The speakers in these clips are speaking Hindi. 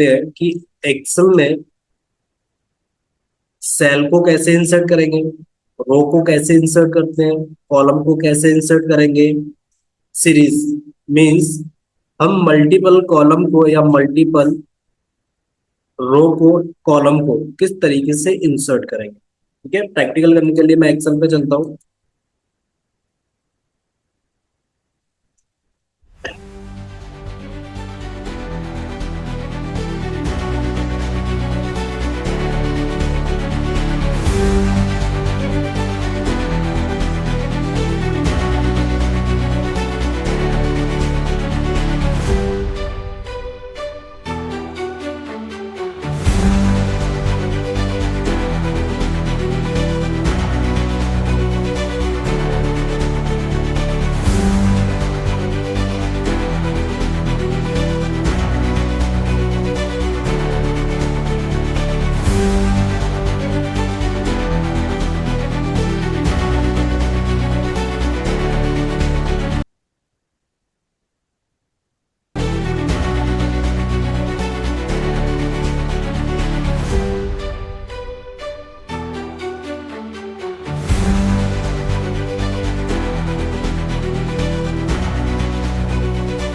देखते हैं कि एक्सेल में सेल को कैसे इंसर्ट करेंगे, रो को कैसे इंसर्ट करते हैं, कॉलम को कैसे इंसर्ट करेंगे। सीरीज मींस हम मल्टीपल कॉलम को या मल्टीपल रो को, कॉलम को किस तरीके से इंसर्ट करेंगे। ठीक है, प्रैक्टिकल करने के लिए मैं एक्सेल पे चलता हूँ।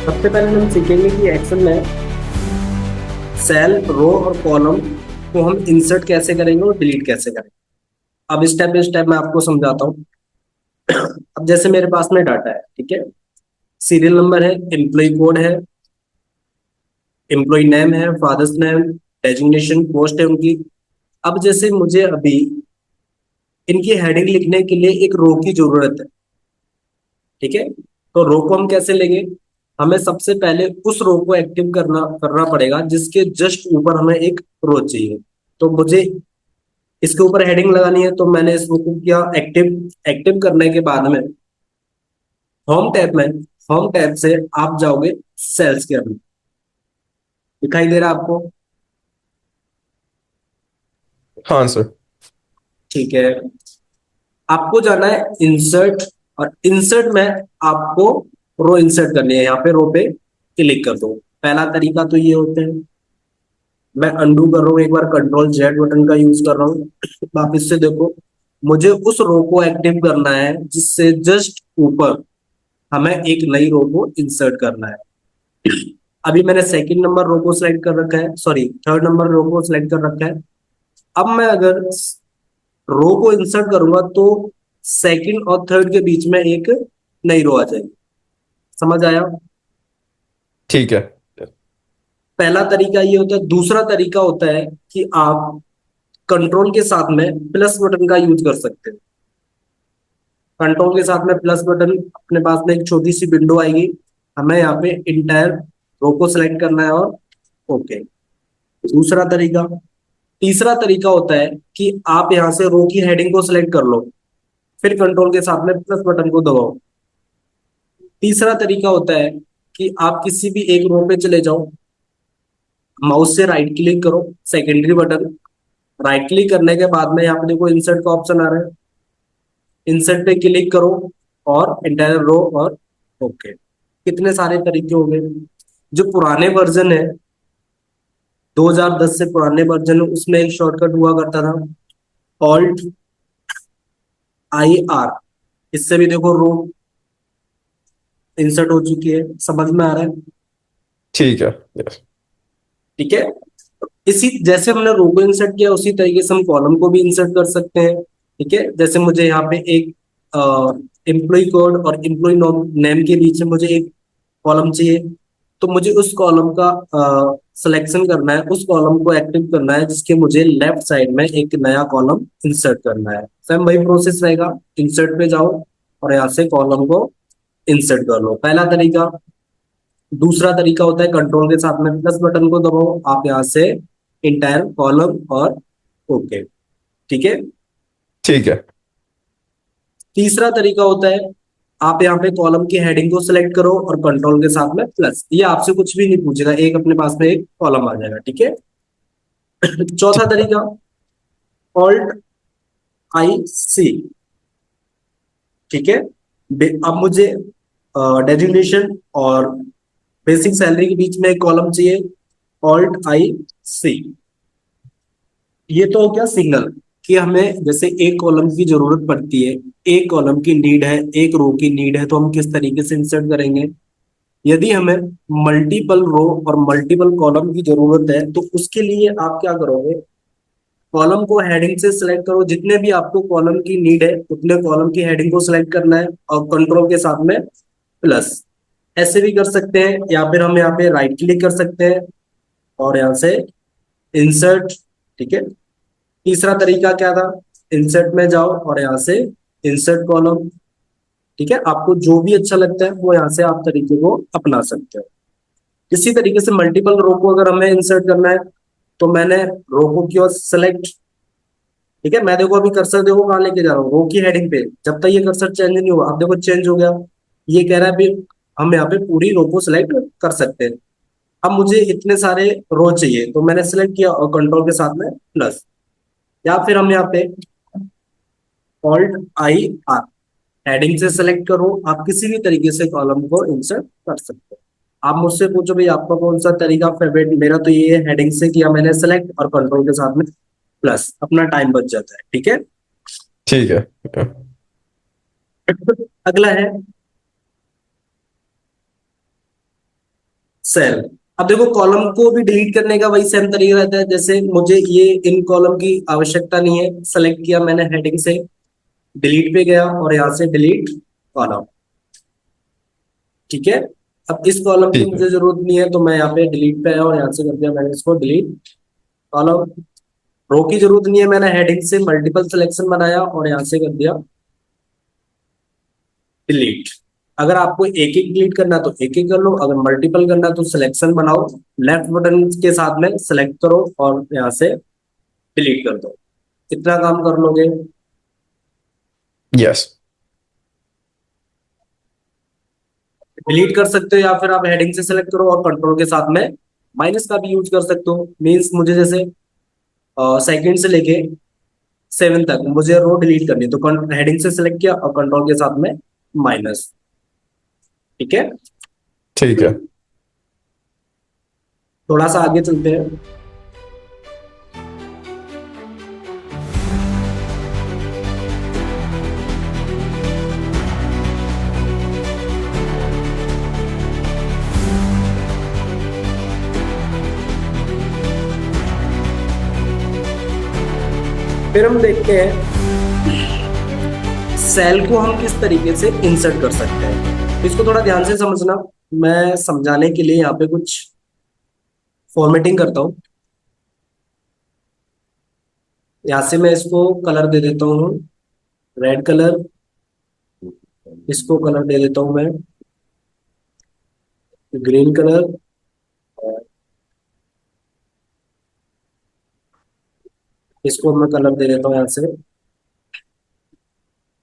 सबसे पहले हम सीखेंगे कि एक्सेल में सेल, रो और कॉलम को हम इंसर्ट कैसे करेंगे और डिलीट कैसे करेंगे। अब स्टेप बाय स्टेप मैं आपको समझाता हूँ। अब जैसे मेरे पास में डाटा है, ठीक है, सीरियल नंबर है, एम्प्लॉय कोड है, एम्प्लॉय नेम है, फादर्स नेम, डेजिग्नेशन, पोस्ट है उनकी। अब जैसे मुझे अभी इनकी हेडिंग लिखने के लिए एक रो की जरूरत है। ठीक है, तो रो को हम कैसे लेंगे, हमें सबसे पहले उस रो को एक्टिव करना करना पड़ेगा जिसके जस्ट ऊपर हमें एक रो चाहिए। तो मुझे इसके ऊपर हेडिंग लगानी है, तो मैंने इस रो को किया एक्टिव। एक्टिव करने के बाद में होम टैब में, होम टैब से आप जाओगे सेल्स के अंदर। दिखाई दे रहा है आपको? हाँ सर। ठीक है, आपको जाना है इंसर्ट, और इंसर्ट में आपको रो इंसर्ट करनी है। यहाँ पे रो पे क्लिक कर दो। पहला तरीका तो ये होते हैं, मैं अंडू कर रहा हूँ, एक बार कंट्रोल जेड बटन का यूज कर रहा हूँ। वापिस से देखो, मुझे उस रो को एक्टिव करना है जिससे जस्ट ऊपर हमें एक नई रो को इंसर्ट करना है। अभी मैंने सेकंड नंबर रो को सिलेक्ट कर रखा है, सॉरी थर्ड नंबर रो को सिलेक्ट कर रखा है। अब मैं अगर रो को इंसर्ट करूंगा तो सेकंड और थर्ड के बीच में एक नई रो आ जाएगी। समझ आया? ठीक है। पहला तरीका ये होता है। दूसरा तरीका होता है कि आप कंट्रोल के साथ में प्लस बटन का यूज कर सकते हैं। कंट्रोल के साथ में प्लस बटन, अपने पास में एक छोटी सी विंडो आएगी। हमें यहाँ पे इंटायर रो को सिलेक्ट करना है और ओके। दूसरा तरीका। तीसरा तरीका होता है कि आप यहाँ से रो की हेडिंग को सिलेक्ट कर लो, फिर कंट्रोल के साथ में प्लस बटन को दबाओ। तीसरा तरीका होता है कि आप किसी भी एक रो पे चले जाओ, माउस से राइट क्लिक करो, सेकेंडरी बटन, राइट क्लिक करने के बाद में यहाँ पे देखो इंसर्ट का ऑप्शन आ रहा है, इंसर्ट पे क्लिक करो और इंटायर रो और ओके। कितने सारे तरीके हो गए। जो पुराने वर्जन है, 2010 से पुराने वर्जन है, उसमें एक शॉर्टकट हुआ करता था, ऑल्ट आई आर। इससे भी देखो रो इंसर्ट हो चुकी है। समझ में आ रहा है? ठीक है। यस। ठीक है, इसी जैसे हमने रो को इंसर्ट किया उसी तरीके से हम कॉलम को भी इंसर्ट कर सकते हैं। ठीक है, जैसे मुझे यहाँ पे एक एम्प्लॉय कोड और एम्प्लॉय नेम के बीच में मुझे एक कॉलम चाहिए। तो मुझे उस कॉलम का सिलेक्शन करना है, उस कॉलम को एक्टिव करना है जिसके मुझे लेफ्ट साइड में एक नया कॉलम इंसर्ट करना है। सेम वही प्रोसेस रहेगा, इंसर्ट पे जाओ और यहाँ से कॉलम को इंसर्ट कर लो, पहला तरीका। दूसरा तरीका होता है कंट्रोल के साथ में प्लस बटन को दबाओ, आप यहाँ से इंटायर कॉलम और ओके। ठीक है। ठीक है। तीसरा तरीका होता है, आप यहाँ पे कॉलम की हेडिंग को सिलेक्ट करो और कंट्रोल के साथ में प्लस, ये आपसे कुछ भी नहीं पूछेगा, एक अपने पास में एक कॉलम आ जाएगा। ठीक है। चौथा तरीका, ऑल्ट आई सी। ठीक है, अब मुझे डेजिग्नेशन और बेसिक सैलरी के बीच में एक कॉलम चाहिए, ऑल्ट आई सी। ये तो हो गया सिग्नल कि हमें जैसे एक कॉलम की जरूरत पड़ती है, एक कॉलम की नीड है, एक रो की नीड है, तो हम किस तरीके से इंसर्ट करेंगे। यदि हमें मल्टीपल रो और मल्टीपल कॉलम की जरूरत है तो उसके लिए आप क्या करोगे, कॉलम को हेडिंग से सिलेक्ट करो, जितने भी आपको कॉलम की नीड है उतने कॉलम की हेडिंग को सिलेक्ट करना है और कंट्रोल के साथ में प्लस। ऐसे भी कर सकते हैं या फिर हम यहाँ पे राइट क्लिक कर सकते हैं और यहाँ से इंसर्ट। ठीक है, तीसरा तरीका क्या था, इंसर्ट में जाओ और यहाँ से इंसर्ट कॉलम। ठीक है, आपको जो भी अच्छा लगता है वो यहाँ से आप तरीके को अपना सकते हो। इसी तरीके से मल्टीपल रो को अगर हमें इंसर्ट करना है तो मैंने रो को किया सेलेक्ट। ठीक है, मैं देखो अभी कर्सर देखो कहाँ लेके जा रहा हूँ, रो की हेडिंग पे। जब तक ये कर्सर चेंज नहीं हुआ, अब देखो चेंज हो गया। ये कह रहा है अभी हम यहाँ पे पूरी रो को सिलेक्ट कर सकते हैं। अब मुझे इतने सारे रो चाहिए तो मैंने सिलेक्ट किया और कंट्रोल के साथ में प्लस, या फिर हम यहाँ पे ऑल्ट आई आर, हेडिंग से सिलेक्ट करो। आप किसी भी तरीके से कॉलम को इंसर्ट कर सकते हो। आप मुझसे पूछो भाई आपका कौन सा तरीका फेवरेट, मेरा तो ये है, हेडिंग से किया मैंने सेलेक्ट और कंट्रोल के साथ में प्लस, अपना टाइम बच जाता है। ठीक है, ठीक है। अगला है सेल। अब देखो कॉलम को भी डिलीट करने का वही सेम तरीका रहता है, जैसे मुझे ये इन कॉलम की आवश्यकता नहीं है, सेलेक्ट किया मैंने हेडिंग से, डिलीट पे गया और यहाँ से डिलीट कॉलम। ठीक है, अब इस कॉलम की ठीक है। मुझे जरूरत नहीं है तो मैं यहाँ पे डिलीट पे आया और यहाँ से कर दिया मैंने इसको डिलीट कॉलम। रो की जरूरत नहीं है, मैंने हेडिंग से मल्टीपल सिलेक्शन बनाया और यहाँ से कर दिया डिलीट। अगर आपको एक एक डिलीट करना है तो एक एक कर लो, अगर मल्टीपल करना है तो सिलेक्शन बनाओ, लेफ्ट बटन के साथ में सिलेक्ट करो और यहाँ से डिलीट कर दो। इतना काम कर लोगे। यस। डिलीट कर सकते हो या फिर आप हेडिंग से सिलेक्ट करो और कंट्रोल के साथ में माइनस का भी यूज कर सकते हो। मीन्स मुझे जैसे सेकंड से लेके 7 तक मुझे रो डिलीट करनी है तो हेडिंग से सिलेक्ट किया और कंट्रोल के साथ में माइनस। ठीक है, ठीक है। थोड़ा सा आगे चलते हैं। फिर हम देखते हैं सेल को हम किस तरीके से इंसर्ट कर सकते हैं। इसको थोड़ा ध्यान से समझना, मैं समझाने के लिए यहाँ पे कुछ फॉर्मेटिंग करता हूँ। यहाँ से मैं इसको कलर दे देता हूँ रेड कलर, इसको कलर दे देता हूँ मैं ग्रीन कलर, इसको मैं कलर दे देता हूँ यहाँ से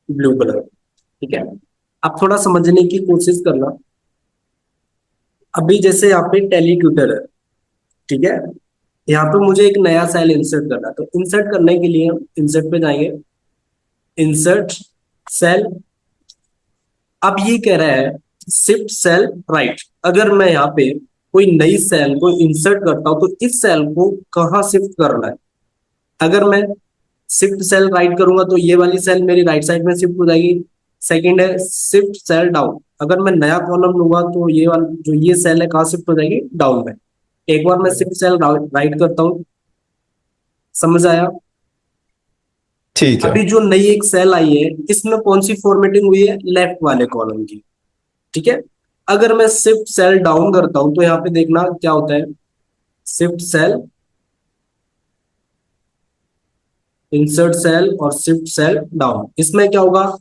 ब्लू कलर। ठीक है, अब थोड़ा समझने की कोशिश करना। अभी जैसे यहाँ पे टैली ट्यूटर है, ठीक है, यहाँ पे मुझे एक नया सेल इंसर्ट करना है, तो इंसर्ट करने के लिए हम इंसर्ट पे जाएंगे, इंसर्ट सेल। अब ये कह रहा है शिफ्ट सेल राइट। अगर मैं यहाँ पे कोई नई सेल को इंसर्ट करता हूं तो इस सेल को कहाँ शिफ्ट करना है। अगर मैं शिफ्ट सेल राइट करूंगा तो ये वाली सेल मेरी राइट साइड में शिफ्ट हो जाएगी। सेकंड है शिफ्ट सेल डाउन, अगर मैं नया कॉलम लूंगा तो ये वाला जो ये सेल है कहाँ शिफ्ट हो जाएगी, डाउन में। एक बार मैं शिफ्ट सेल राइट करता हूँ, समझ आया। ठीक है। अभी जो नई एक सेल आई है इसमें कौन सी फॉर्मेटिंग हुई है, लेफ्ट वाले कॉलम की। ठीक है, अगर मैं शिफ्ट सेल डाउन करता हूं तो यहाँ पे देखना क्या होता है, शिफ्ट सेल, इंसर्ट सेल और शिफ्ट सेल डाउन। इसमें क्या होगा,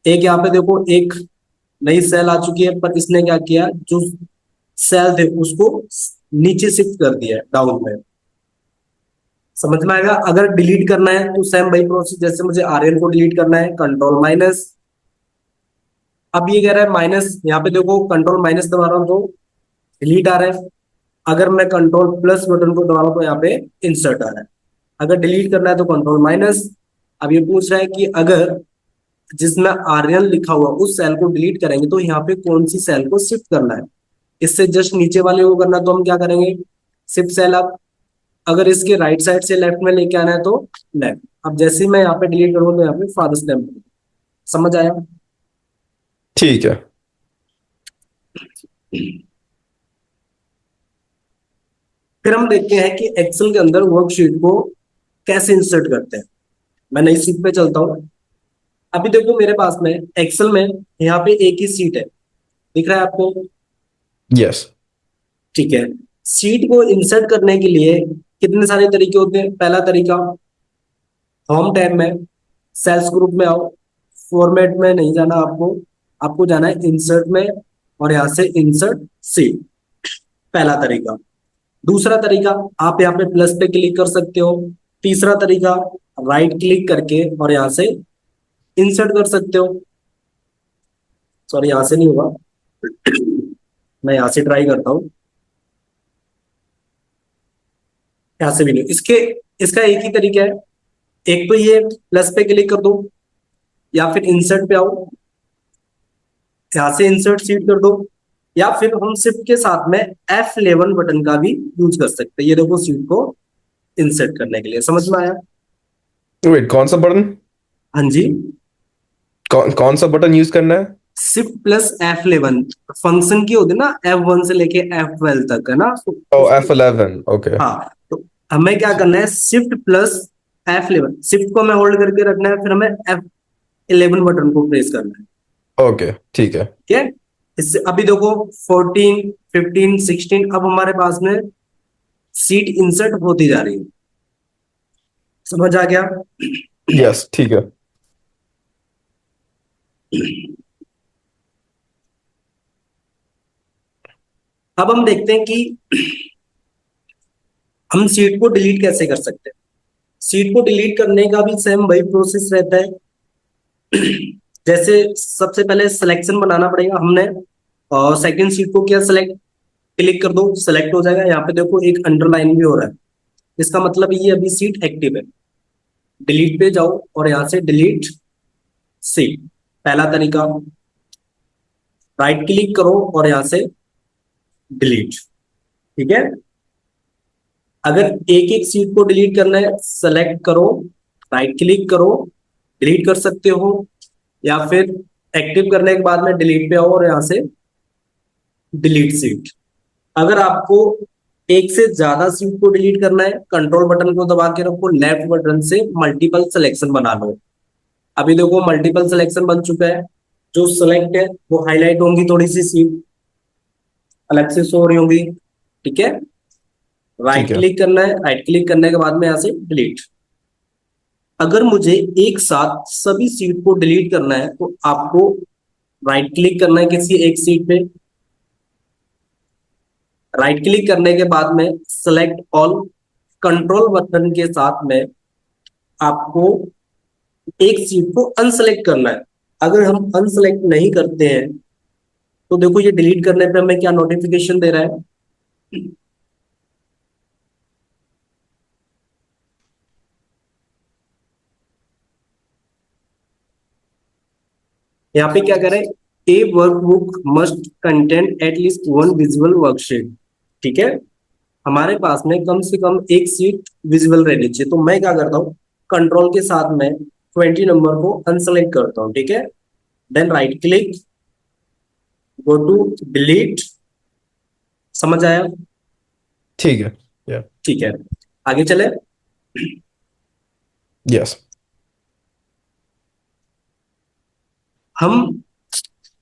एक यहाँ पे देखो एक नई सेल आ चुकी है पर इसने क्या किया, जो सेल थे उसको नीचे शिफ्ट कर दिया डाउन में। समझ में आएगा। अगर डिलीट करना है तो सेम वही प्रोसेस, जैसे मुझे आरएल को डिलीट करना है कंट्रोल माइनस। अब ये कह रहा है माइनस, यहाँ पे देखो कंट्रोल माइनस दबा रहा हूं तो डिलीट आ रहा है। अगर मैं कंट्रोल प्लस बटन को दबा रहा हूं तो यहाँ पे इंसर्ट आ रहा है। अगर डिलीट करना है तो कंट्रोल माइनस। अब ये पूछ रहा है कि अगर जिसमें आर्यन लिखा हुआ उस सेल को डिलीट करेंगे तो यहाँ पे कौन सी सेल को शिफ्ट करना है। इससे जस्ट नीचे वाले को करना तो हम क्या करेंगे, शिफ्ट सेल अब अगर इसके राइट साइड से लेफ्ट में लेके आना है तो लेफ्ट। अब जैसे ही मैं यहाँ पे डिलीट करूँ तो यहाँ पे फादर्स नेम, समझ आया? ठीक है। फिर हम देखते हैं कि एक्सेल के अंदर वर्कशीट को कैसे इंसर्ट करते हैं। मैं नई सीट पे चलता हूँ। अभी देखो मेरे पास में एक्सेल में यहाँ पे एक ही सीट है, दिख रहा है आपको? यस। ठीक है। सीट को इंसर्ट करने के लिए कितने सारे तरीके होते हैं। पहला तरीका, होम टैब में सेल्स ग्रुप में आओ, फॉर्मेट में नहीं जाना आपको, आपको जाना है इंसर्ट में और यहां से इंसर्ट सीट, पहला तरीका। दूसरा तरीका, आप यहाँ पे प्लस पे क्लिक कर सकते हो। तीसरा तरीका, राइट क्लिक करके और यहां से इंसर्ट कर सकते हो। सॉरी, यहां से नहीं होगा, मैं यहां से ट्राई करता हूं। यहां से भी नहीं, इसके इसका एक ही तरीका है। एक तो ये प्लस पे क्लिक कर दो या फिर इंसर्ट पे आओ, यहां से इंसर्ट सीट कर दो, या फिर हम शिफ्ट के साथ में F11 बटन का भी यूज कर सकते हैं। ये देखो सीट को इंसर्ट करने के लिए, समझ में आया? वेट, कौन सा बटन? हाँ जी, कौन सा बटन यूज करना है? शिफ्ट प्लस F11 फंक्शन की होती है ना, F1 से लेके F12 तक, है ना? तो ओ, F11, ओके। हाँ, तो हमें क्या करना है, शिफ्ट प्लस F11, शिफ्ट को हमें होल्ड करके रखना है, फिर हमें F11 बटन को प्रेस करना है। ओके, ठीक है। ठीक है। इससे अभी देखो 14, 15, 16 अब हमारे पास में सीट इंसर्ट होती जा रही है, समझ आ गया? यस, ठीक है। अब हम देखते हैं कि हम सीट को डिलीट कैसे कर सकते हैं। सीट को डिलीट करने का भी सेम वही प्रोसेस रहता है। जैसे सबसे पहले सिलेक्शन बनाना पड़ेगा हमने, और सेकंड सीट को क्या, सेलेक्ट, क्लिक कर दो, सेलेक्ट हो जाएगा। यहाँ पे देखो एक अंडरलाइन भी हो रहा है, इसका मतलब ये अभी सीट एक्टिव है। डिलीट पे जाओ और यहां से डिलीट सीट, पहला तरीका। राइट क्लिक करो और यहां से डिलीट, ठीक है। अगर एक एक सीट को डिलीट करना है, सेलेक्ट करो, राइट क्लिक करो, डिलीट कर सकते हो, या फिर एक्टिव करने के बाद में डिलीट पे आओ और यहां से डिलीट सीट। अगर आपको एक से ज्यादा सीट को डिलीट करना है, कंट्रोल बटन को दबा के रखो, लेफ्ट बटन से मल्टीपल सिलेक्शन बना लो। अभी देखो मल्टीपल सिलेक्शन बन चुका है, जो सिलेक्ट है वो हाईलाइट होंगी, थोड़ी सी सीट अलग से शो हो रही होंगी, ठीक है। राइट ठीक है। क्लिक करना है, राइट क्लिक करने के बाद में यहां से डिलीट। अगर मुझे एक साथ सभी सीट को डिलीट करना है तो आपको राइट क्लिक करना है किसी एक सीट पे, राइट क्लिक करने के बाद में सेलेक्ट ऑल, कंट्रोल बटन के साथ में आपको एक सीट को अनसेलेक्ट करना है। अगर हम अनसेलेक्ट नहीं करते हैं तो देखो ये डिलीट करने पे हमें क्या नोटिफिकेशन दे रहा है, यहाँ पे क्या करें, a workbook must content at least one visual worksheet, ठीक है। हमारे पास में कम से कम एक सीट विजुअल रहनी चाहिए। तो मैं क्या करता हूँ, कंट्रोल के साथ में 20 नंबर को अनसेलेक्ट करता हूँ, ठीक है। Then right click, go to delete, समझ आया? ठीक है। या ठीक है, आगे चले। यस। हम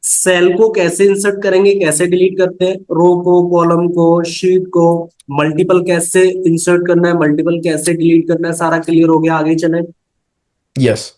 सेल को कैसे इंसर्ट करेंगे, कैसे डिलीट करते हैं, रो को, कॉलम को, शीट को, मल्टीपल कैसे इंसर्ट करना है, मल्टीपल कैसे डिलीट करना है, सारा क्लियर हो गया, आगे चले। यस।